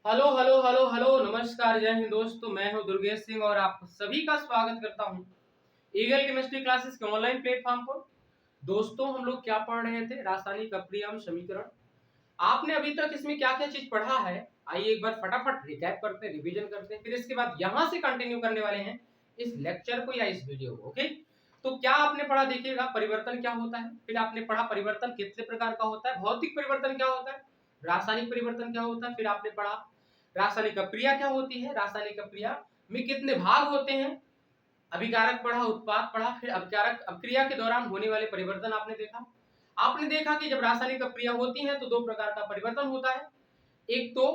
Hello hello hello hello नमस्कार, जय हिंद दोस्तों। मैं हूं दुर्गेश सिंह और आप सभी का स्वागत करता हूं ईगल केमिस्ट्री क्लासेस के ऑनलाइन प्लेटफॉर्म पर। दोस्तों, हम लोग क्या पढ़ रहे थे? रासायनिक अपक्रिया समीकरण। आपने अभी तक इसमें क्या क्या चीज पढ़ा है, आइए एक बार फटाफट रिकैप करते हैं, रिवीजन करते हैं, फिर इसके बाद यहां से कंटिन्यू करने वाले हैं इस लेक्चर को या इस वीडियो को। ओके, तो क्या आपने पढ़ा? देखिएगा, परिवर्तन क्या होता है, फिर आपने पढ़ा परिवर्तन कितने प्रकार का होता है, भौतिक परिवर्तन क्या होता है, रासायनिक परिवर्तन क्या होता है, फिर आपने पढ़ा रासायनिक अपक्रिया क्या होती है, रासायनिक अपक्रिया में कितने भाग होते हैं, अभिकारक पढ़ा, उत्पाद पढ़ा, फिर अभिकारक अपक्रिया के दौरान होने वाले परिवर्तन आपने देखा। आपने देखा कि जब रासायनिक अपक्रिया होती है तो दो प्रकार का परिवर्तन होता है, एक तो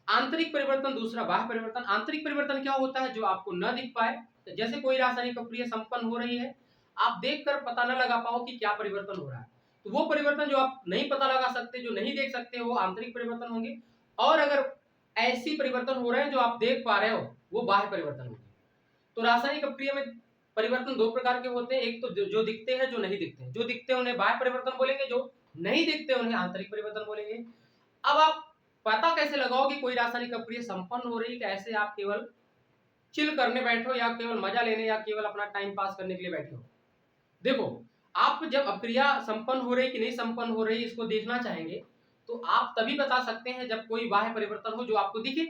आंतरिक परिवर्तन, दूसरा बाह्य परिवर्तन। आंतरिक परिवर्तन क्या होता है? जो आपको न दिख पाए, तो जैसे कोई रासायनिक अपक्रिया संपन्न हो रही है, आप देखकर पता न लगा पाओ कि क्या परिवर्तन हो रहा है, तो वो परिवर्तन जो आप नहीं पता लगा सकते, जो नहीं देख सकते, वो आंतरिक परिवर्तन होंगे। और अगर ऐसी परिवर्तन हो रहे हैं जो आप देख पा रहे हो, वो बाह्य परिवर्तन होंगे। तो रासायनिक अपक्रिया में परिवर्तन दो प्रकार के होते हैं, एक तो जो दिखते हैं, जो नहीं दिखते हैं। जो दिखते हैं उन्हें बाह्य परिवर्तन बोलेंगे, जो नहीं दिखते उन्हें आंतरिक परिवर्तन बोलेंगे। अब आप पता कैसे लगाओ कि कोई रासायनिक अपक्रिया संपन्न हो रही है? कैसे आप केवल चिल करने बैठो या केवल मजा लेने या केवल अपना टाइम पास करने के लिए बैठे हो? देखो, आप जब अपक्रिया संपन्न हो रही कि नहीं संपन्न हो रही इसको देखना चाहेंगे, तो आप तभी बता सकते हैं जब कोई बाह्य परिवर्तन हो जो आपको दिखे।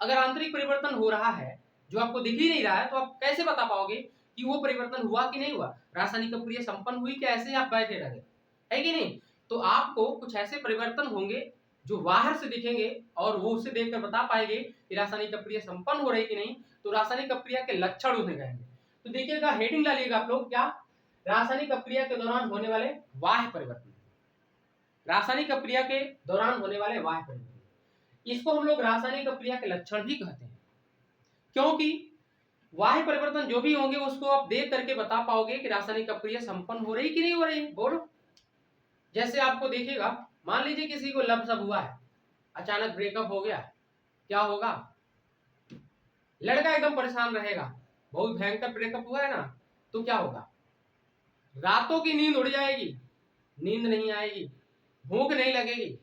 अगर आंतरिक परिवर्तन हो रहा है जो आपको दिख ही नहीं रहा है, तो आप कैसे बता पाओगे कि वो परिवर्तन हुआ कि नहीं हुआ, रासायनिक अपक्रिया संपन्न हुई कि ऐसे ही आप बैठे रह गए, है कि नहीं? तो आपको कुछ ऐसे परिवर्तन होंगे जो बाहर से दिखेंगे और वो उसे देखकर बता पाएंगे कि रासायनिक अपक्रिया संपन्न हो रही कि नहीं। तो रासायनिक अपक्रिया के लक्षण उन्हें कहेंगे। तो देखिएगा, हेडिंग डालिएगा आप लोग, क्या? रासायनिक अपक्रिया के दौरान होने वाले बाह्य परिवर्तन। रासायनिक अपक्रिया के दौरान होने वाले बाह्य परिवर्तन, इसको हम लोग रासायनिक अपक्रिया के लक्षण भी कहते हैं, क्योंकि बाह्य परिवर्तन जो भी होंगे उसको आप देख करके बता पाओगे कि रासायनिक अपक्रिया संपन्न हो रही कि नहीं हो रही। बोलो, जैसे आपको देखिएगा, मान लीजिए किसी को लव सब हुआ है, अचानक ब्रेकअप हो गया, क्या होगा? लड़का एकदम परेशान रहेगा, बहुत भयंकर ब्रेकअप हुआ है ना, तो क्या होगा? रातों की नींद उड़ जाएगी, नींद नहीं आएगी, भूख नहीं लगेगी,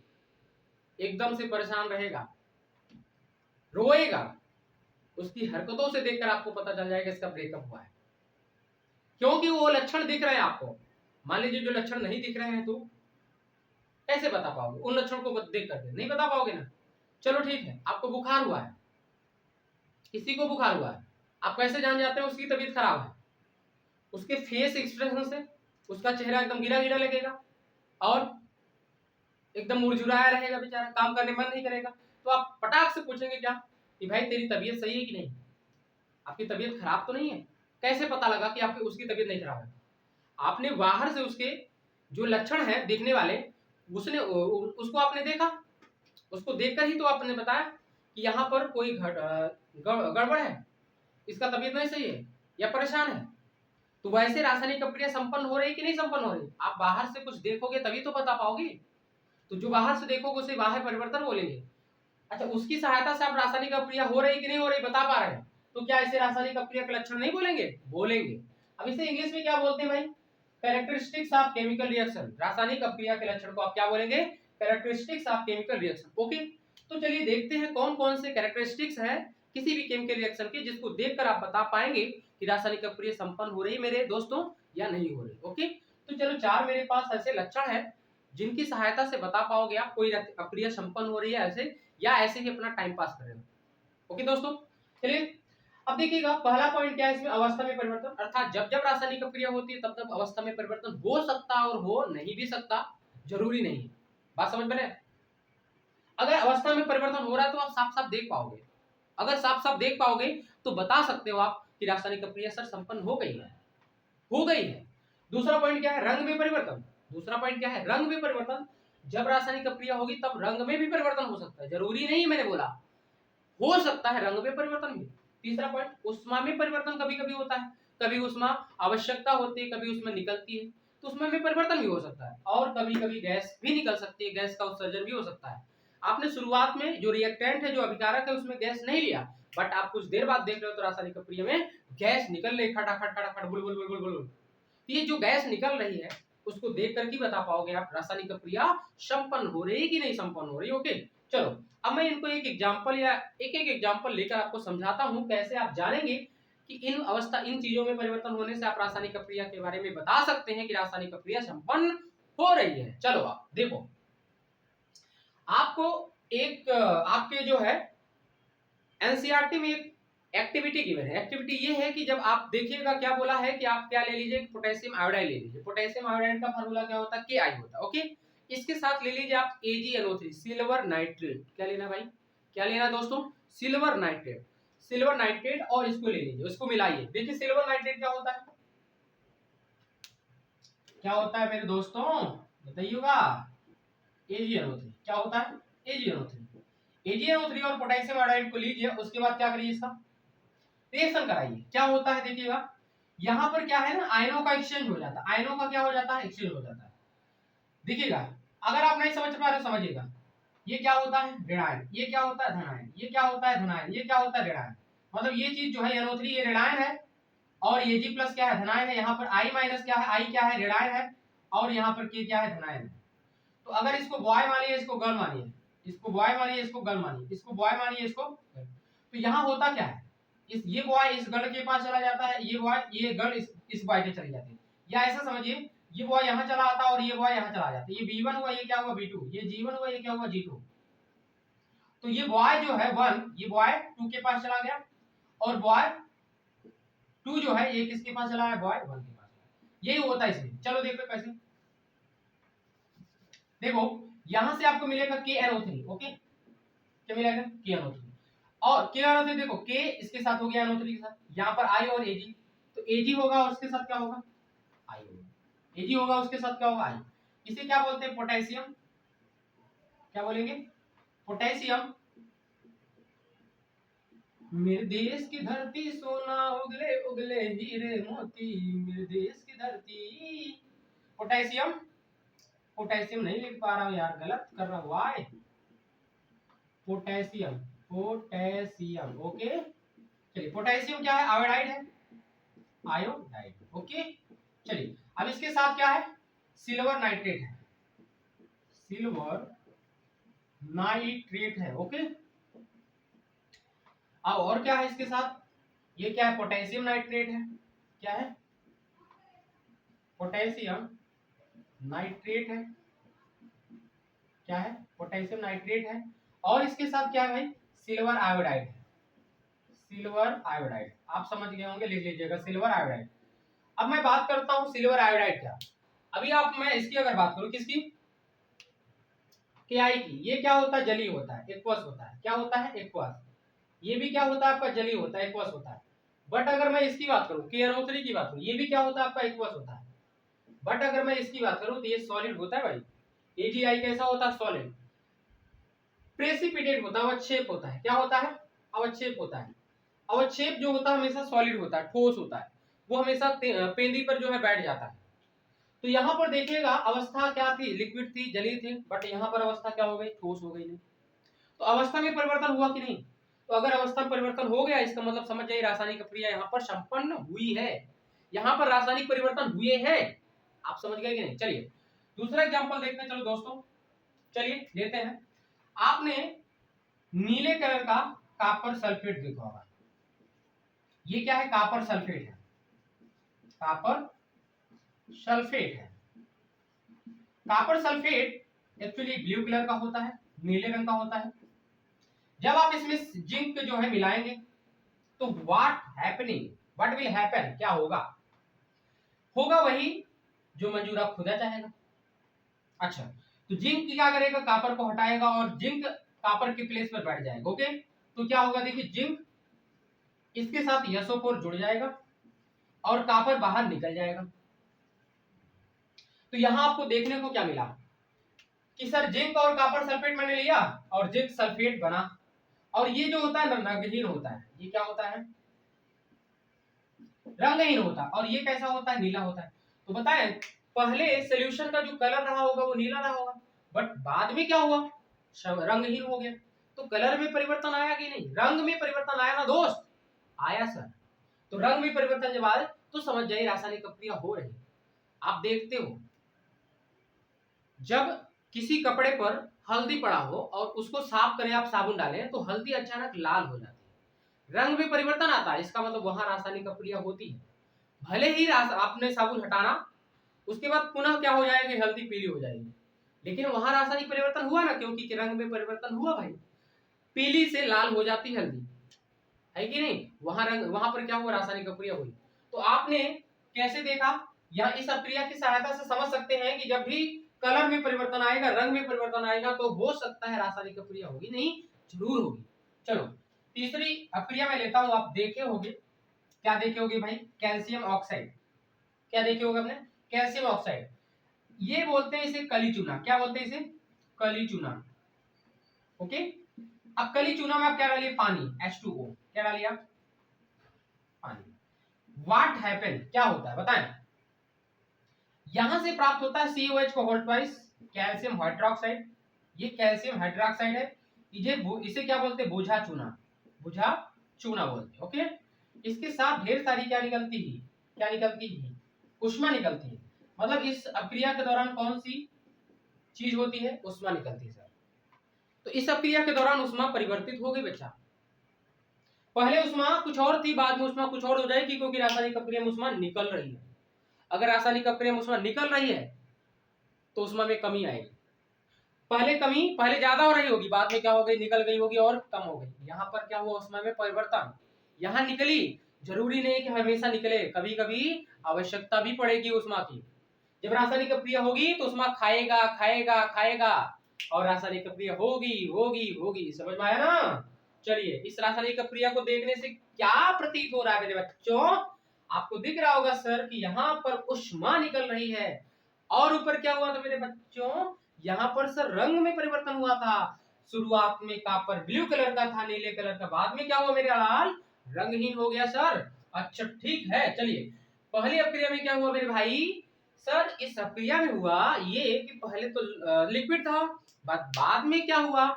एकदम से परेशान रहेगा, रोएगा। उसकी हरकतों से देखकर आपको पता चल जाएगा इसका ब्रेकअप हुआ है, क्योंकि वो लक्षण दिख रहे हैं आपको। मान लीजिए जो लक्षण नहीं दिख रहे हैं, तो कैसे बता पाओगे? उन लक्षणों को देख करके नहीं बता पाओगे ना। चलो ठीक है, आपको बुखार हुआ है, किसी को बुखार हुआ है, आप कैसे जान जाते हैं उसकी तबीयत खराब है? उसके फेस एक्सप्रेशन से उसका चेहरा एकदम गिरा गिरा लगेगा और एकदम मुरझुराया रहेगा, बेचारा काम करने मन नहीं करेगा। तो आप पटाख से पूछेंगे क्या कि भाई तेरी तबीयत सही है कि नहीं, आपकी तबीयत खराब तो नहीं है? कैसे पता लगा कि आपकी उसकी तबीयत नहीं खराब है? आपने बाहर से उसके जो लक्षण है दिखने वाले, उसको आपने देखा, उसको देखकर ही तो आपने बताया कि यहाँ पर कोई गड़बड़ है, इसका तबीयत नहीं सही है या परेशान है। तो वैसे रासायनिक अपक्रिया संपन्न हो रही कि नहीं संपन्न हो रही, आप बाहर से कुछ देखोगे तभी तो बता पाओगे। तो जो बाहर से देखोगे उसे बाह्य परिवर्तन बोलेंगे। अच्छा, उसकी सहायता से आप रासायनिक अपक्रिया हो रही कि नहीं हो रही बता पा रहे हैं, तो क्या इसे रासायनिक अपक्रिया के लक्षण नहीं बोलेंगे? बोलेंगे। अब इसे इंग्लिश में क्या बोलते हैं भाई? Characteristics of chemical reaction. रासायनिक अपक्रिया के लक्षण को आप क्या बोलेंगे? Characteristics of chemical reaction. Okay, तो चलिए देखते हैं कौन कौन से कैरेक्टरिस्टिक्स है किसी भी केमिकल रिएक्शन के, जिसको देखकर आप बता पाएंगे कि रासायनिक अपक्रिया संपन्न हो रही है मेरे दोस्तों या नहीं हो रही। ओके, तो चलो चार मेरे पास ऐसे लक्षण है जिनकी सहायता से बता पाओगे आप कोई अपक्रिया संपन्न हो रही है ऐसे, या ऐसे ही अपना टाइम पास कर रहे हो। ओके दोस्तों, चलिए अब देखिएगा, पहला पॉइंट क्या है इसमें? अवस्था में परिवर्तन। अर्थात जब जब रासायनिक अपक्रिया होती है तब तब अवस्था में परिवर्तन हो सकता और हो नहीं भी सकता, जरूरी नहीं है। बात समझ में है? अगर अवस्था में परिवर्तन हो रहा है तो आप साफ साफ देख पाओगे। अगर साफ साफ देख पाओगे तो बता सकते हो आप कि रासायनिक अपक्रिया सर संपन्न हो गई है, हो गई है। दूसरा पॉइंट क्या है? रंग में परिवर्तन। दूसरा पॉइंट क्या है? रंग में परिवर्तन। जब रासायनिक अपक्रिया होगी तब रंग में भी परिवर्तन हो सकता है, जरूरी नहीं, मैंने बोला हो सकता है रंग में परिवर्तन भी। तीसरा पॉइंट, उष्मा में परिवर्तन कभी कभी होता है, कभी उष्मा आवश्यकता होती है, कभी उसमें निकलती है, तो उसमें भी परिवर्तन भी हो सकता है। और कभी कभी गैस भी निकल सकती है, गैस का उत्सर्जन भी हो सकता है। आपने शुरुआत में जो रिएक्टेंट है, जो अभिकारक है, उसमें गैस नहीं लिया, बट आप कुछ देर बाद देख रहे हो तो रासायनिक अपक्रिया में गैस निकल रही, खटाखट खटाखट बुलबुल बुलबुल बुलबुल। ये जो गैस निकल रही है उसको देख कर के बता पाओगे आप रासायनिक अपक्रिया संपन्न हो रही कि नहीं संपन्न हो रही। ओके, चलो अब मैं इनको एक एग्जांपल या एक एक एग्जांपल लेकर आपको समझाता हूं, कैसे आप जानेंगे कि इन चीजों में परिवर्तन होने से आप रासायनिक अभिक्रिया के बारे में बता सकते हैं कि रासायनिक अभिक्रिया संपन्न हो रही है। चलो आप देखो, आपको एक आपके जो है एनसीईआरटी में एक एक्टिविटी गिवन है। एक्टिविटी ये है कि जब आप देखिएगा क्या बोला है कि आप क्या ले लीजिए, पोटेशियम आयोडाइड ले लीजिए। पोटेशियम आयोडाइड का फार्मूला क्या होता है, Ki होता है। ओके, इसके साथ ले लीजिए आप AgNO3 सिल्वर नाइट्रेट। क्या लेना भाई, क्या लेना दोस्तों, सिल्वर नाइट्रेट। सिल्वर नाइट्रेट और इसको ले लीजिए, उसको मिलाइए। देखिए सिल्वर नाइट्रेट क्या होता है, क्या होता है मेरे दोस्तों बताइएगा, AgNO3 क्या होता है, AgNO3। AgNO3 और पोटेशियम आयोडाइड को लीजिए, उसके बाद क्या करिए, इसका रिएक्शन कराइए। क्या होता है देखिएगा, यहां पर क्या है ना, आयनों का एक्सचेंज हो जाता है। आयनों का क्या हो जाता है, एक्सचेंज हो जाता है। देखिएगा, अगर आप नहीं समझ पा रहे समझिएगा, ये क्या होता है ऋणायन, ये क्या होता है धनायन, ये क्या होता है धनायन, ये क्या होता है ऋणायन। मतलब ये चीज जो है NO3 ये ऋणायन है और Ag प्लस क्या है धनायन है। यहाँ पर I माइनस क्या है, I क्या है ऋणायन है और यहाँ पर K क्या है धनायन है। तो अगर इसको बॉय मानिए, इसको गर्ल मानिए, इसको बॉय मानिए, इसको गर्ल मानिए, इसको बॉय मानिए, इसको गर्ल। तो यहाँ होता क्या है, ये बॉय इस गर्ल के पास चला जाता है, ये गर्ल इस बॉय के चली जाती है। या ऐसा समझिए, ये बॉय यहाँ चला आता है और ये बॉय यहाँ चला जाता है। ये B1 हुआ, ये क्या हुआ B2, ये G1 हुआ, ये क्या हुआ G2। तो ये बॉय जो है 1, ये बॉय 2 के पास चला गया और बॉय 2 जो है ये किसके पास चला है, बॉय 1 के पास। यही होता है इसमें। चलो देखो कैसे, देखो यहां से आपको मिलेगा KNO3। ओके, क्या मिलेगा KNO3 और KNO3। देखो K इसके साथ हो गया NO3 के साथ, यहाँ पर I और Ag, तो Ag होगा और उसके साथ क्या होगा, I होगा। Ag होगा उसके साथ क्या होगा, I। इसे क्या बोलते हैं, पोटेशियम। क्या बोलेंगे, पोटेशियम। मेरे देश की धरती सोना उगले उगले हीरे मोती, मेरे देश की धरती। पोटेशियम, पोटेशियम नहीं लिख पा रहा हूं यार, गलत कर रहा हूं। Why, potassium, potassium. ओके, चलिए पोटेशियम क्या है, आयोडाइड है, आयोडाइड। ओके, चलिए अब इसके साथ क्या है, सिल्वर नाइट्रेट है, सिल्वर नाइट्रेट है। ओके, अब और क्या है इसके साथ, ये क्या है, पोटेशियम नाइट्रेट है। क्या है, पोटेशियम नाइट्रेट है। क्या है, पोटेशियम नाइट्रेट है और इसके साथ क्या है भाई, सिल्वर आयोडाइड है, सिल्वर आयोडाइड। आप समझ गए होंगे, लिख लीजिएगा सिल्वर आयोडाइड। अब मैं बात करता हूं सिल्वर आयोडाइड क्या, अभी आप मैं इसकी अगर बात करूं, किसकी, KI की। ये क्या होता है, जली होता है, एक्वस होता है। क्या होता है, एक्वस। ये भी क्या होता है आपका, जली होता है, एक्वस होता है। बट अगर मैं इसकी बात करूं, KNO3 की बात करूं, ये भी क्या होता है आपका, एक्वस होता है। बट अगर मैं इसकी बात करूं तो ये सॉलिड होता है भाई। AgI कैसा होता है, सॉलिड। प्रेसिपिटेट होता है, अवक्षेप होता है। क्या होता है, अवक्षेप होता है। अवक्षेप जो होता है हमेशा सॉलिड होता है, ठोस होता है, वो हमेशा पेंदी पर जो है बैठ जाता है। तो यहाँ पर देखिएगा अवस्था क्या थी, लिक्विड थी, जली थी, बट यहाँ पर अवस्था क्या हो गई, ठोस हो गई। नहीं तो अवस्था में परिवर्तन हुआ कि नहीं, तो अगर अवस्था में परिवर्तन हो गया इसका मतलब समझ जाइए रासायनिक क्रिया यहाँ पर संपन्न हुई है। यहाँ पर रासायनिक परिवर्तन हुए हैं, आप समझ गए कि नहीं। चलिए दूसरा एग्जांपल देखते हैं। चलो दोस्तों चलिए लेते हैं। आपने नीले कलर का कॉपर सल्फेट देखा होगा, ये क्या है, कॉपर सल्फेट है, कॉपर सल्फेट है। Copper sulphate actually blue colour का होता है, नीले रंग का होता है। जब आप इसमें जिंक जो है मिलाएंगे तो व्हाट विल हैपन, क्या होगा, होगा वही जो मंजूरा खुदा चाहेगा। अच्छा, तो जिंक क्या करेगा, कॉपर को हटाएगा और जिंक कॉपर के प्लेस पर बैठ जाएगा। ओके, तो क्या होगा, देखिए जिंक इसके साथ SO4 जुड़ जाएगा और कॉपर बाहर निकल जाएगा। तो यहां आपको देखने को क्या मिला कि सर जिंक और कॉपर सल्फेट मैंने लिया और जिंक सल्फेट बना, और ये जो होता है रंगहीन होता है। ये क्या होता है, रंगहीन होता है। और ये कैसा होता है, नीला होता है। तो बताएं पहले सॉल्यूशन का जो कलर रहा होगा वो नीला रहा होगा, बट बाद में क्या हुआ, रंगहीन हो गया। तो कलर में परिवर्तन आया कि नहीं, रंग में परिवर्तन आया ना दोस्त, आया सर। तो रंग में परिवर्तन जब आए तो समझ जाइए रासायनिक प्रक्रिया हो रही। आप देखते हो जब किसी कपड़े पर हल्दी पड़ा हो और उसको साफ करें, आप साबुन डालें तो हल्दी अचानक लाल हो जाती है, रंग में परिवर्तन आता है, इसका मतलब वहां रासायनिक प्रक्रिया होती है। भले ही आपने साबुन हटाना, उसके बाद पुनः क्या हो जाएगी, हल्दी पीली हो जाएगी, लेकिन वहां रासायनिक परिवर्तन हुआ ना, क्योंकि रंग में परिवर्तन हुआ भाई, पीली से लाल हो जाती हल्दी, है कि नहीं, वहां रंग, वहां पर क्या हुआ, रासायनिक प्रक्रिया हुई। तो आपने कैसे देखा, या इस प्रक्रिया की सहायता से समझ सकते हैं कि जब भी कलर में परिवर्तन आएगा, रंग में परिवर्तन आएगा, तो हो सकता है रासायनिक प्रक्रिया होगी, नहीं जरूर होगी। चलो तीसरी प्रक्रिया में लेता हूं, आप देखे होंगे, क्या देखे होगे भाई, कैल्शियम ऑक्साइड, क्या देखे होगे आपने, कैल्शियम ऑक्साइड, ये बोलते हैं इसे कली चूना, क्या बोलते हैं इसे, कली चूना। ओके, अब कली चूना में आप क्या डालिए, पानी, H2O, क्या डालिए आप, पानी। व्हाट हैपन, क्या होता है बताएं, यहां से प्राप्त होता है COH को होल्ड ट्वाइस कैल्शियम हाइड्रोक्साइड, ये कैल्शियम हाइड्रोक्साइड है, इसे क्या बोलते हैं, बोझा चूना, बुझा चूना बोलते हैं। ओके, इसके साथ ढेर सारी क्या निकलती है, क्या निकलती है, उष्मा निकलती है, मतलब इस प्रक्रिया के दौरान कौन सी चीज होती है, उष्मा निकलती है सर। तो इस प्रक्रिया के दौरान उष्मा परिवर्तित हो गई बच्चा, पहले उष्मा कुछ और थी, बाद में उष्मा कुछ और हो जाएगी, क्योंकि रासायनिक प्रक्रिया में उष्मा निकल रही है। अगर रासायनिक प्रक्रिया में उष्मा निकल रही है तो उष्मा में कमी आएगी, पहले ज्यादा हो रही होगी, बाद में क्या हो गई, निकल गई होगी और कम हो गई। यहाँ पर क्या हुआ, उष्मा में परिवर्तन, यहाँ निकली, जरूरी नहीं कि हमेशा निकले, कभी कभी आवश्यकता भी पड़ेगी उष्मा की। जब रासायनिक प्रक्रिया होगी तो उष्मा खाएगा खाएगा खाएगा, और रासायनिक प्रक्रिया होगी होगी होगी, समझ में आया ना। चलिए, इस रासायनिक प्रक्रिया को देखने से क्या प्रतीत हो रहा है मेरे बच्चों, आपको दिख रहा होगा सर कि यहाँ पर उष्मा निकल रही है, और ऊपर क्या हुआ था मेरे बच्चों, यहाँ पर सर रंग में परिवर्तन हुआ था, शुरुआत में कॉपर ब्लू कलर का था, नीले कलर का, बाद में क्या हुआ मेरे लाल, रंगहीन हो गया सर। अच्छा ठीक है, चलिए पहली प्रक्रिया में क्या हुआ मेरे भाई, सर इस प्रक्रिया में हुआ ये कि पहले तो लिक्विड था, बाद में क्या हुआ,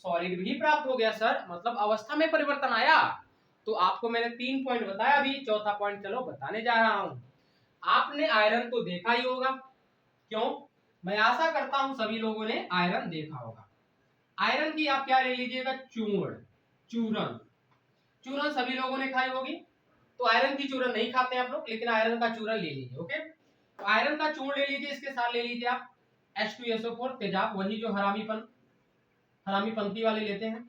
सॉलिड भी प्राप्त हो गया सर, मतलब अवस्था में परिवर्तन आया। तो आपको मैंने 3 पॉइंट बताया, अभी चौथा पॉइंट चलो बताने जा रहा हूं। आपने आयरन को देखा ही होगा, क्यों, मैं आशा करता हूं सभी लोगों ने आयरन देखा होगा। आयरन की आप क्या ले लीजिएगा, चूर्ण, चूरन, चूरन सभी लोगों ने खाई होगी, तो आयरन की चूरन नहीं खाते आप लोग, लेकिन आयरन का चूरन ले लीजिए। ओके, तो आयरन का चूर्ण ले लीजिए, इसके साथ ले लीजिए आप H2SO4 तेजाब, वही जो हरामी पंक्ति वाले लेते हैं,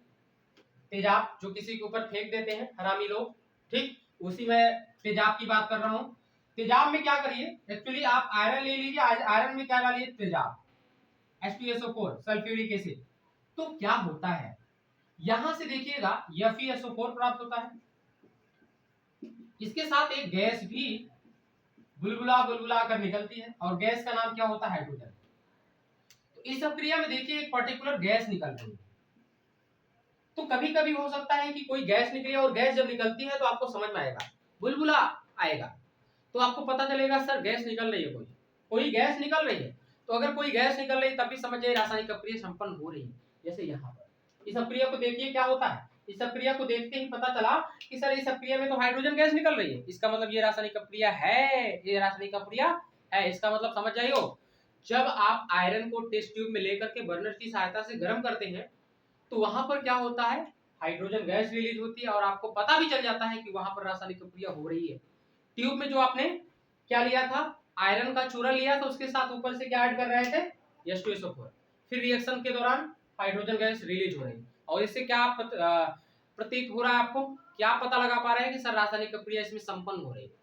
तेजाब जो किसी के ऊपर फेंक देते हैं हरामी लोग, ठीक, उसी में तेजाब की बात कर रहा हूं। तेजाब में क्या करिए, एक्चुअली आप आयरन ले लीजिए, आयरन में क्या डालिए, तेजाब, H2SO4 सल्फ्यूरिक एसिड। तो क्या होता है, यहां से देखिएगा FeSO4 प्राप्त होता है, इसके साथ एक गैस भी बुलबुला बुलबुला कर निकलती है, और गैस का नाम क्या होता है, हाइड्रोजन। तो इस प्रक्रिया में देखिए एक पर्टिकुलर गैस निकल रही है, तो कभी कभी हो सकता है कि कोई गैस निकले, और गैस जब निकलती है तो आपको समझ में आएगा, बुलबुला आएगा, तो आपको पता चलेगा सर गैस निकल रही है, कोई गैस निकल रही है। तो अगर कोई गैस निकल रही है तब भी समझिए रासायनिक प्रक्रिया संपन्न हो रही है। जैसे यहाँ पर इस प्रक्रिया को देखिए क्या होता है, इस प्रक्रिया को देखते ही पता चला कि सर इस प्रक्रिया में तो हाइड्रोजन गैस निकल रही है, इसका मतलब ये रासायनिक प्रक्रिया है, ये रासायनिक प्रक्रिया है, इसका मतलब समझ जाइए। जब आप आयरन को टेस्ट ट्यूब में लेकर के बर्नर की सहायता से गर्म करते हैं, तो वहां पर क्या होता है, हाइड्रोजन गैस रिलीज होती है, और आपको पता भी चल जाता है कि वहां पर रासायनिक प्रक्रिया हो रही है। ट्यूब में जो आपने क्या लिया था, आयरन का चूरा लिया था, उसके साथ ऊपर से क्या ऐड कर रहे थे, H2SO4, फिर रिएक्शन के दौरान हाइड्रोजन गैस रिलीज हो रही है, और इससे क्या प्रतीत हो रहा है, आपको क्या पता लगा पा रहे हैं कि सर रासायनिक प्रक्रिया इसमें संपन्न हो रही है।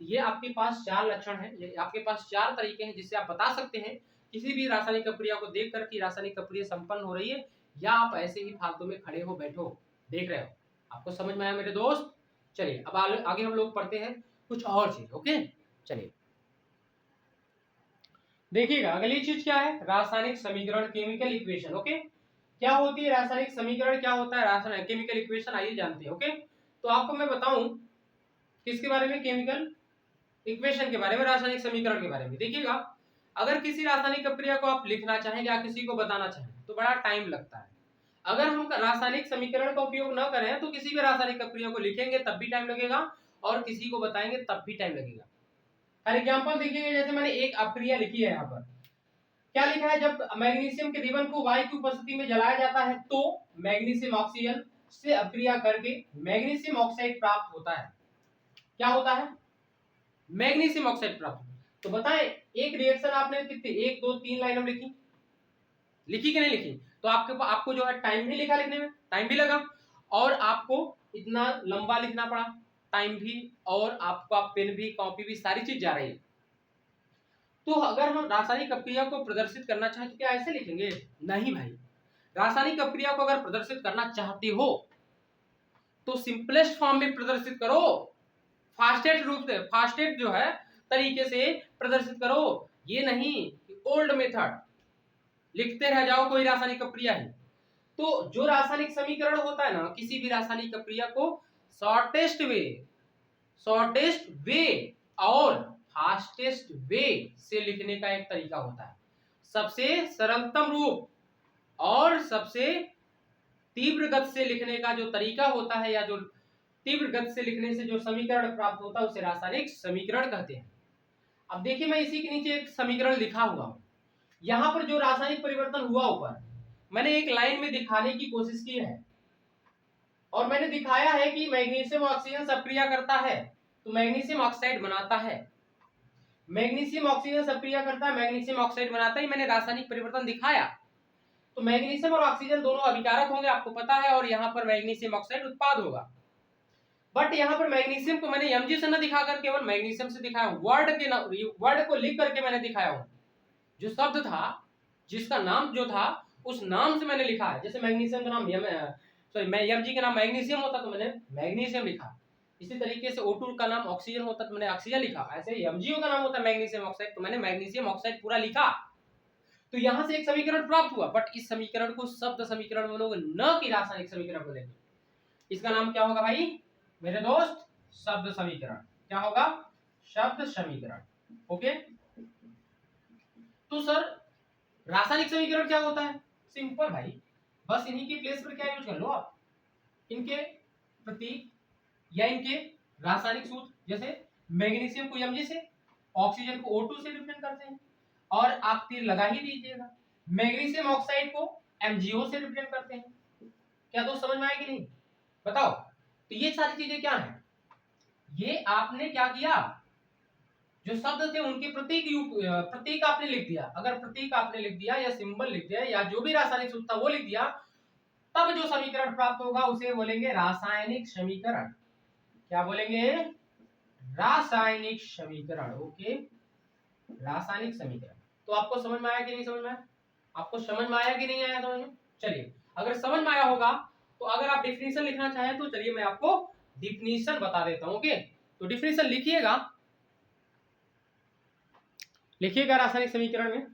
ये आपके पास 4 लक्षण है, ये आपके पास 4 तरीके हैं जिससे आप बता सकते हैं किसी भी रासायनिक प्रक्रिया को देख कर कि रासायनिक प्रक्रिया संपन्न हो रही है, या आप ऐसे ही फालतू में खड़े हो बैठो देख रहे हो। आपको समझ में आया मेरे दोस्त। चलिए अब आगे हम लोग पढ़ते हैं कुछ और चीज। ओके, चलिए देखिएगा अगली चीज क्या है, रासायनिक समीकरण, केमिकल इक्वेशन। ओके, क्या होती है रासायनिक समीकरण, क्या होता है रासायनिक केमिकल इक्वेशन, आइए जानते हैं। ओके, तो आपको मैं बताऊं किसके बारे में, केमिकल इक्वेशन के बारे में, रासायनिक समीकरण के बारे में। देखिएगा अगर किसी रासायनिक प्रक्रिया को आप लिखना चाहें या किसी को बताना चाहें तो बड़ा टाइम लगता है। अगर हम रासायनिक समीकरण का उपयोग न करें तो किसी भी रासायनिक प्रक्रिया को लिखेंगे तब भी टाइम लगेगा, और किसी को बताएंगे तब भी टाइम लगेगा। फॉर एग्जाम्पल देखिए, जैसे मैंने एक अप्रिया लिखी है यहाँ पर, क्या लिखा है, जब मैग्नीशियम के रिबन को वायु की उपस्थिति में जलाया जाता है तो मैग्नीशियम ऑक्सीजन से अभिक्रिया करके मैग्नीशियम ऑक्साइड प्राप्त होता है। क्या होता है, मैग्नीशियम ऑक्साइड प्राप्त। तो बताएं, एक रिएक्शन आपने कितनी, 1 2 3 लाइन में लिखी, लिखी कि नहीं लिखी? तो आपको जो है टाइम भी लिखा, लिखने में टाइम भी लगा, और आपको इतना लंबा लिखना पड़ा, टाइम भी, और आपका पेन भी, कॉपी भी, सारी चीज जा रही है। तो अगर हम रासायनिक अभिक्रिया को प्रदर्शित करना चाहें तो क्या ऐसे लिखेंगे? नहीं भाई, रासायनिक अभिक्रिया को अगर प्रदर्शित करना चाहते हो तो सिंपलेस्ट फॉर्म में प्रदर्शित करो, फास्टेस्ट रूप से, फास्टेस्ट जो है तरीके से प्रदर्शित करो। ये नहीं ओल्ड मेथड लिखते रह जाओ कोई रासायनिक अभिक्रिया है। तो जो रासायनिक समीकरण होता है ना, किसी भी रासायनिक अभिक्रिया को शॉर्टेस्ट वे और फास्टेस्ट वे से लिखने का एक तरीका होता है। सबसे सरलतम रूप और सबसे तीव्र गति से लिखने का जो तरीका होता है, या जो तीव्र गति से लिखने से जो समीकरण प्राप्त होता है, उसे रासायनिक समीकरण कहते हैं। अब देखिए, मैं इसी के नीचे एक समीकरण लिखा हुआ हूं। यहां पर जो रासायनिक परिवर्तन हुआ ऊपर, मैंने एक लाइन में दिखाने की कोशिश की है, और मैंने दिखाया है कि मैग्नीशियम ऑक्सीजन से अभिक्रिया करता है तो मैग्नीशियम ऑक्साइड बनाता है, मैग्नीशियम ऑक्सीजन से अभिक्रिया करता है, मैग्नीशियम ऑक्साइड बनाता है। मैंने रासायनिक परिवर्तन दिखाया। तो मैग्नीशियम और ऑक्सीजन दोनों अभिकारक होंगे, आपको पता है, और यहाँ पर मैग्नीशियम ऑक्साइड उत्पाद होगा। बट यहाँ पर मैग्नीशियम को मैंने mg से न दिखाकर केवल मैग्नीशियम से दिखाया, वर्ड को लिख करके मैंने दिखाया हूँ। जो शब्द था, जिसका नाम जो था, उस नाम से मैंने लिखा है। जैसे मैग्नीशियम का नाम mg का नाम मैग्नीशियम होता तो मैंने मैग्नीशियम लिखा। इसी तरीके से O2 का नाम ऑक्सीजन होता तो मैंने ऑक्सीजन लिखा। ऐसे MgO का नाम होता है मैग्नीशियम ऑक्साइड, तो मैंने मैग्नीशियम ऑक्साइड पूरा लिखा। तो यहां से एक समीकरण प्राप्त हुआ, बट इस समीकरण को शब्द समीकरण बोलोगे, न कि रासायनिक समीकरण बोलेंगे। इसका नाम क्या होगा भाई मेरे दोस्त? शब्द समीकरण। क्या होगा? शब्द समीकरण। ओके। तो सर रासायनिक समीकरण क्या होता है? सिंपल भाई, बस इन्हीं की प्लेस पर क्या यूज कर लो आप, इनके प्रतीक या इनके रासायनिक सूत्र। जैसे मैग्नीशियम को Mg से, ऑक्सीजन को O2 से रिप्रेजेंट करते हैं, और आप तीर लगा ही दीजिएगा। मैग्नीशियम ऑक्साइड को MgO से रिप्रेजेंट करते हैं। क्या दोस्त समझ में आया कि नहीं? बताओ। तो ये सारी चीजें क्या है, ये आपने क्या किया, जो शब्द थे उनके प्रतीक आपने लिख दिया। अगर प्रतीक आपने लिख दिया या सिंबल लिख दिया या जो भी रासायनिक सूत्र था वो लिख दिया, तब जो समीकरण प्राप्त होगा उसे बोलेंगे रासायनिक समीकरण। क्या बोलेंगे? रासायनिक समीकरण। ओके, रासायनिक समीकरण। तो आपको समझ में आया कि नहीं समझ में आया? आपको समझ में आया कि नहीं आया समझ में? चलिए, अगर समझ में आया होगा तो अगर आप डिफिनीशन लिखना चाहें तो चलिए मैं आपको डिफिनीशन बता देता हूं। ओके, तो डिफिनीशन लिखिएगा, लिखिएगा रासायनिक समीकरण में,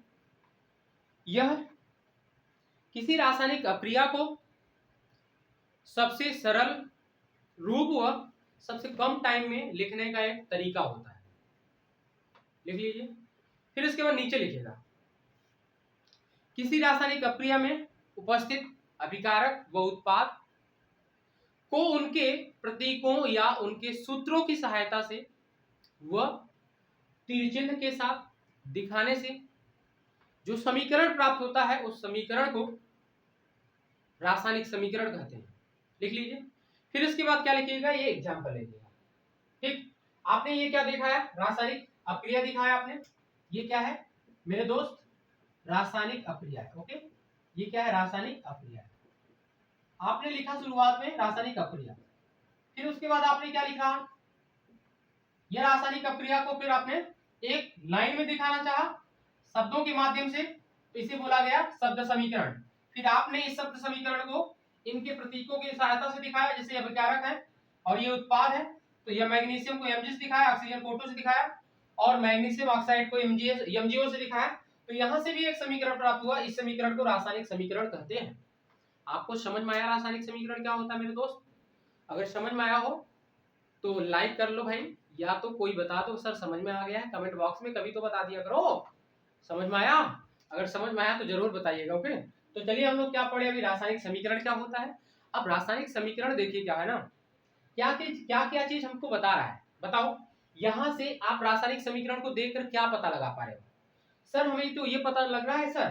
यह किसी रासायनिक अभिक्रिया को सबसे सरल रूप व सबसे कम टाइम में लिखने का एक तरीका होता है। लिख लीजिए। फिर इसके बाद नीचे लिखिएगा, किसी रासायनिक अभिक्रिया में उपस्थित अभिकारक व उत्पाद को उनके प्रतीकों या उनके सूत्रों की सहायता से व तीर चिन्ह के साथ दिखाने से जो समीकरण प्राप्त होता है उस समीकरण को रासायनिक समीकरण कहते हैं। लिख लीजिए। फिर इसके बाद क्या लिखिएगा, ये एग्जाम्पल लिखिएगा। ठीक, आपने ये क्या देखा है? रासायनिक अभिक्रिया दिखाया आपने। ये क्या है मेरे दोस्त? रासायनिक अभिक्रिया है। ओके, ये क्या है? रासायनिक अभिक्रिया। आपने लिखा शुरुआत में रासायनिक अभिक्रिया, फिर उसके बाद आपने क्या लिखा? यह रासायनिक अभिक्रिया को फिर आपने एक लाइन में दिखाना चाहा शब्दों के माध्यम से, तो इसे बोला गया शब्द समीकरण। फिर आपने इस शब्द समीकरण को इनके प्रतीकों की सहायता से दिखाया, जैसे यह अभिकारक है और ये उत्पाद है, तो यह मैग्नीशियम को Mg से दिखाया, ऑक्सीजन को O2 से दिखाया, और मैग्नीशियम ऑक्साइड को MgO से दिखाया। तो यहां से भी एक समीकरण प्राप्त हुआ। इस समीकरण को रासायनिक समीकरण कहते हैं। आपको समझ में आया रासायनिक समीकरण क्या होता है मेरे दोस्त? अगर समझ में आया हो तो लाइक कर लो भाई, या तो कोई बता दो सर समझ में आ गया है, कमेंट बॉक्स में कभी तो बता दिया करो समझ में आया। अगर समझ में आया तो जरूर बताइएगा। ओके, तो चलिए हम लोग क्या पढ़े अभी, रासायनिक समीकरण क्या होता है। अब रासायनिक समीकरण देखिए क्या है ना, क्या क्या चीज हमको बता रहा है, बताओ। यहां से आप रासायनिक समीकरण को देखकर क्या पता लगा पा रहे हो? सर हमें तो ये पता लग रहा है सर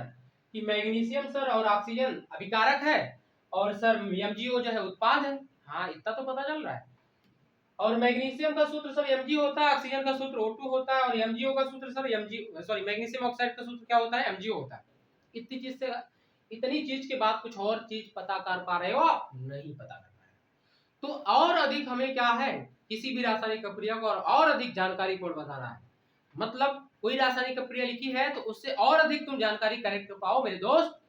कि मैग्नीशियम सर और ऑक्सीजन अभिकारक है और सर MgO जो है उत्पाद है। हाँ इतना तो पता चल रहा है। और मैग्नीशियम का सूत्र सर Mg होता है, ऑक्सीजन का सूत्र O2 होता है और MgO का सूत्र सर मैग्नीशियम ऑक्साइड का सूत्र क्या होता है, MgO होता है। इतनी चीज के बाद कुछ और चीज पता कर पा रहे हो आप? नहीं पता कर पा रहे। तो और अधिक हमें क्या है, किसी भी रासायनिक प्रक्रिया को और अधिक जानकारीपूर्ण बताना है। मतलब कोई रासायनिक प्रक्रिया लिखी है तो उससे और अधिक तुम जानकारी कलेक्ट कर पाओ मेरे दोस्त,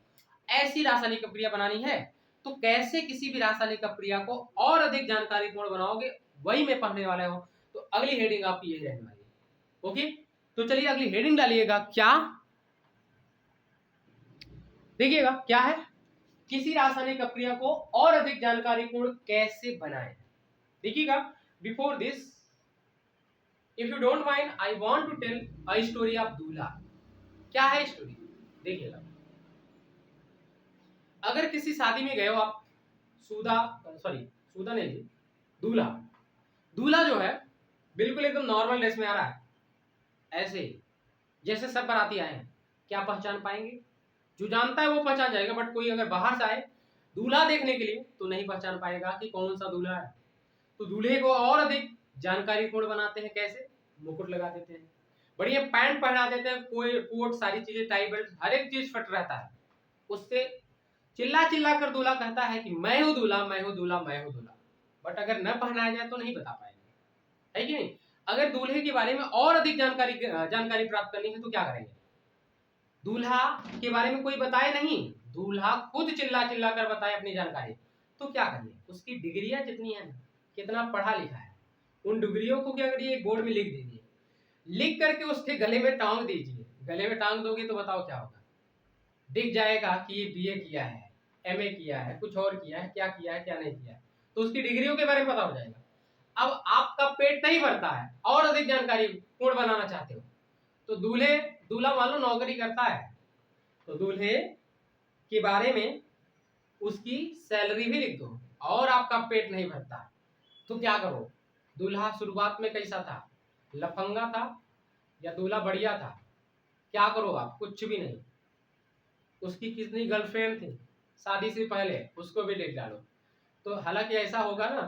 ऐसी रासायनिक प्रक्रिया बनानी है। तो कैसे किसी भी रासायनिक प्रक्रिया को और अधिक जानकारीपूर्ण बनाओगे, वही मैं पढ़ने वाला हूं। तो अगली हेडिंग आपकी यही रहने वाली है। ओके, तो चलिए अगली हेडिंग डालिएगा। क्या देखिएगा क्या है, किसी रासायनिक प्रक्रिया को और अधिक जानकारीपूर्ण कैसे बनाएं। देखिएगा, before this if you don't mind I want to tell a story of दूल्हा। क्या है स्टोरी, देखिएगा। अगर किसी शादी में गए हो आप, सूदा नहीं जी, दूल्हा। दूल्हा जो है बिल्कुल एकदम नॉर्मल ड्रेस में आ रहा है, ऐसे जैसे सब बाराती आए हैं। क्या पहचान पाएंगे? जो जानता है वो पहचान जाएगा, बट कोई अगर बाहर से आए दूल्हा देखने के लिए तो नहीं पहचान पाएगा कि कौन सा दूल्हा है। तो दूल्हे को और अधिक जानकारीपूर्ण बनाते हैं कैसे, मुकुट लगा देते हैं, बढ़िया पैंट पहना देते हैं, कोई कोट, सारी चीजें, टाई बेल्ट, हर एक चीज फिट रहता है। उससे चिल्ला चिल्ला कर दूल्हा कहता है कि मैं हूं दूल्हा, मैं हूं दूल्हा, मैं हूं दूल्हा। बट अगर न पहनाया जाए तो नहीं बता पाएंगे, है कि नहीं? अगर दूल्हे के बारे में और अधिक जानकारी प्राप्त करनी है तो क्या करेंगे? दूल्हा के बारे में कोई बताए नहीं, दूल्हा खुद चिल्ला चिल्ला कर बताए अपनी जानकारी। तो क्या करिए, उसकी डिग्रियां जितनी है, कितना पढ़ा लिखा है, उन डिग्रियों को क्या करिए, एक बोर्ड में लिख दीजिए। लिख करके उसके गले में टांग दीजिए। गले में टांग दोगे तो बताओ क्या होगा? दिख जाएगा कि ये BA किया है, MA किया है, कुछ और किया है, क्या किया है, क्या नहीं किया है। तो उसकी डिग्रियों के बारे में पता हो जाएगा। अब आपका पेट नहीं भरता है और अधिक जानकारी पूर्ण बनाना चाहते हो, तो दूल्हा मान लो नौकरी करता है, तो दूल्हे के बारे में उसकी सैलरी भी लिख दो। और आपका पेट नहीं भरता तो क्या करो? दूल्हा शुरुआत में कैसा था, लफंगा था या दूल्हा बढ़िया था? क्या करो आप? कुछ भी नहीं। उसकी कितनी गर्लफ्रेंड थी शादी से पहले, उसको भी लिख डालो। तो हालांकि ऐसा होगा ना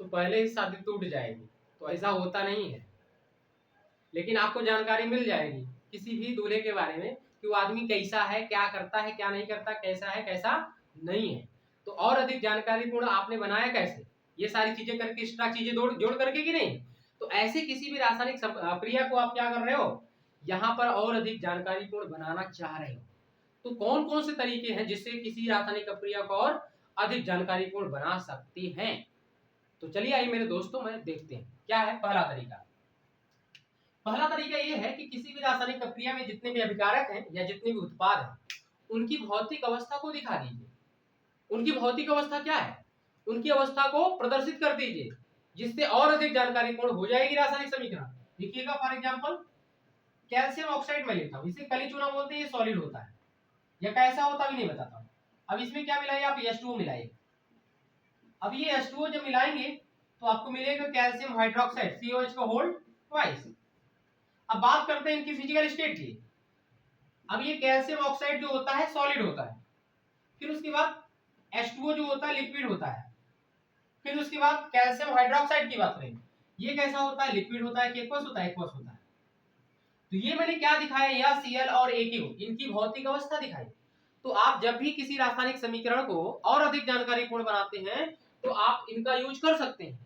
तो पहले ही शादी टूट जाएगी, तो ऐसा होता नहीं है। लेकिन आपको जानकारी मिल जाएगी किसी भी दूल्हे के बारे में कि वो आदमी कैसा है, क्या करता है, क्या नहीं करता, कैसा है, कैसा नहीं है। तो और अधिक जानकारीपूर्ण आपने बनाया कैसे, ये सारी चीजें करके, एक्स्ट्रा चीजें जोड़ करके कि नहीं? तो ऐसे किसी भी रासायनिक प्रक्रिया को आप क्या कर रहे हो, यहाँ पर और अधिक जानकारीपूर्ण बनाना चाह रहे हो। तो कौन कौन से तरीके हैं जिससे किसी रासायनिक प्रक्रिया को और अधिक जानकारीपूर्ण बना सकते हैं? तो चलिए आइए मेरे दोस्तों, मैं देखते हैं क्या है पहला तरीका। पहला तरीका यह है कि किसी भी रासायनिक प्रक्रिया में जितने भी अभिकारक हैं या जितने भी उत्पाद हैं, उनकी भौतिक अवस्था को दिखा दीजिए। उनकी भौतिक अवस्था क्या है, उनकी अवस्था को प्रदर्शित कर दीजिए, जिससे और अधिक जानकारीपूर्ण हो जाएगी रासायनिक समीकरण। देखिएगा, फॉर एग्जांपल कैल्शियम ऑक्साइड में लेता हूं, इसे कली चूना बोलते हैं, ये सॉलिड होता है, या कैसा होता भी नहीं बताता हूं। अब इसमें क्या मिलाइए आप, H2O मिलाइए। अब ये H2O जब मिलाएंगे तो आपको मिलेगा कैल्शियम हाइड्रोक्साइड, COH का होल्ड ट्वाइस। अब बात करते हैं इनकी फिजिकल स्टेट की। अब ये कैल्शियम ऑक्साइड जो होता है सॉलिड होता है, फिर उसके बाद H2O जो होता है लिक्विड होता है, फिर उसके बाद कैल्शियम हाइड्रोक्साइड की बात करें, ये कैसा होता है, लिक्विड होता है, एक्वस होता है, एक्वस होता है। तो ये मैंने क्या दिखाया, यह Cl और AQ, इनकी भौतिक अवस्था दिखाई। तो आप जब भी किसी रासायनिक समीकरण को और अधिक जानकारीपूर्ण बनाते हैं तो आप इनका यूज कर सकते हैं।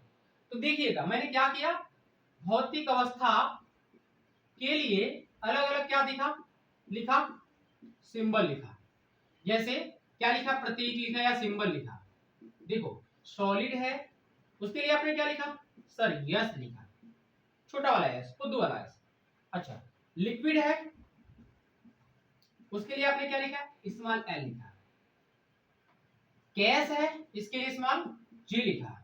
तो देखिएगा मैंने क्या किया, भौतिक अवस्था के लिए अलग अलग क्या लिखा, सिंबल लिखा। जैसे क्या लिखा, प्रतीक लिखा या सिंबल लिखा। देखो सॉलिड है, उसके लिए आपने क्या लिखा, सर यस लिखा, छोटा वाला एस, खुद वाला एस। अच्छा, लिक्विड है, उसके लिए आपने क्या लिखा, स्मॉल एल लिखा। गैस है, इसके लिए स्मॉल जी लिखा।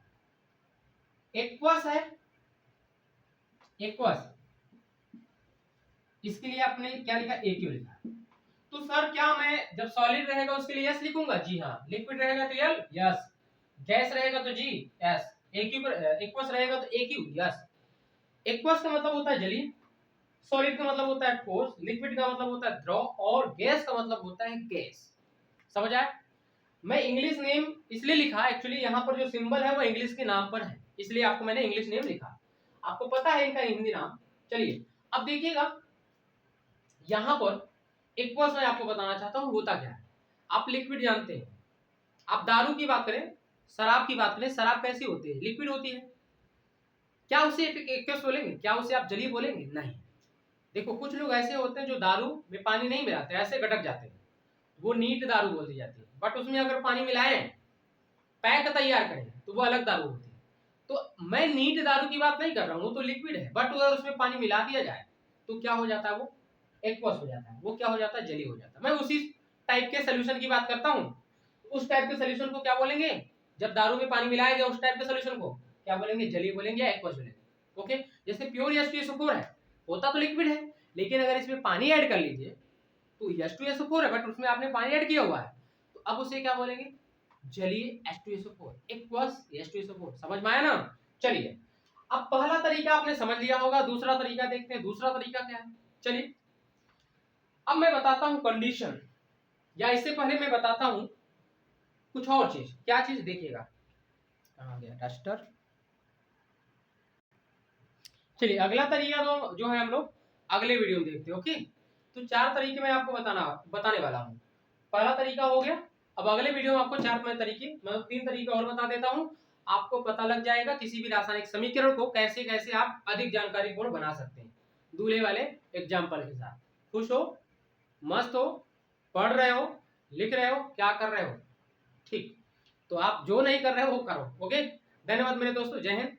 एक्वस है, एक्वस, इसके लिए आपने क्या लिखा, AQ लिखा। तो सर क्या मैं जब सॉलिड रहेगा उसके लिए यस लिखूंगा? जी हाँ। लिक्विड रहेगा तो एल यस, गैस रहेगा तो जी एस, एक्वस रहेगा तो AQ यस। एक्वस का मतलब होता है जलीय, सॉलिड का मतलब होता है ठोस, लिक्विड का मतलब होता है द्रव, और गैस का मतलब होता है गैस। समझ आया? मैं इंग्लिश नेम इसलिए लिखा, एक्चुअली यहाँ पर जो सिंबल है वो इंग्लिश के नाम पर है, इसलिए आपको मैंने इंग्लिश नेम लिखा। आपको पता है इनका हिंदी नाम। चलिए अब देखिएगा, यहाँ पर एक बात मैं आपको बताना चाहता हूँ होता क्या है। आप लिक्विड जानते हैं, आप दारू की बात करें, शराब की बात करें, शराब कैसी होती है? लिक्विड होती है। क्या उसे एक्वस बोलेंगे? क्या उसे आप जली बोलेंगे? नहीं। देखो कुछ लोग ऐसे होते हैं जो दारू में पानी नहीं मिलाते, ऐसे गटक जाते हैं, वो नीट दारू बोल दी जाती है। बट उसमें अगर पानी मिलाएं, पैक तैयार करें, तो वो अलग दारू होती है। तो मैं नीट दारू की बात नहीं कर रहा हूँ, तो लिक्विड है, बट अगर उसमें पानी मिला दिया जाए तो क्या हो जाता है? वो एक्वस हो जाता है। वो क्या हो जाता है? जली हो जाता है। मैं उसी टाइप के सोल्यूशन की बात करता हूँ। उस टाइप के सोल्यूशन को क्या बोलेंगे? जब दारू में पानी मिलाया गया उस टाइप के सोल्यूशन को क्या बोलेंगे? जली बोलेंगे या एक्वस बोलेंगे। ओके, जैसे प्योर H2SO4 है, होता तो लिक्विड है, लेकिन अगर इसमें पानी ऐड कर लीजिए तो H2SO4 है, बट उसमें आपने पानी ऐड किया हुआ है, तो अब उसे क्या बोलेंगे? जलीय H2SO4, एक्वस H2SO4। समझ में आया ना? चलिए, अब पहला तरीका आपने समझ लिया होगा, दूसरा तरीका देखते हैं। दूसरा तरीका क्या है? चलिए अब मैं बताता हूं कंडीशन, या इससे पहले मैं बताता हूं कुछ और चीज। क्या चीज? देखिएगा, कहां गया डस्टर। चलिए अगला तरीका तो जो है हम लोग अगले वीडियो में देखते हैं। ओके, तो 4 तरीके मैं आपको बताने वाला हूँ। पहला तरीका हो गया। अब अगले वीडियो में आपको 4 तरीके, मतलब 3 तरीके और बता देता हूँ। आपको पता लग जाएगा किसी भी रासायनिक समीकरण को कैसे कैसे आप अधिक जानकारी पूर्ण बना सकते हैं, दूल्हे वाले एग्जाम्पल के साथ। खुश हो, मस्त हो, पढ़ रहे हो, लिख रहे हो, क्या कर रहे हो? ठीक, तो आप जो नहीं कर रहे हो वो करो। ओके, धन्यवाद मेरे दोस्तों, जय हिंद।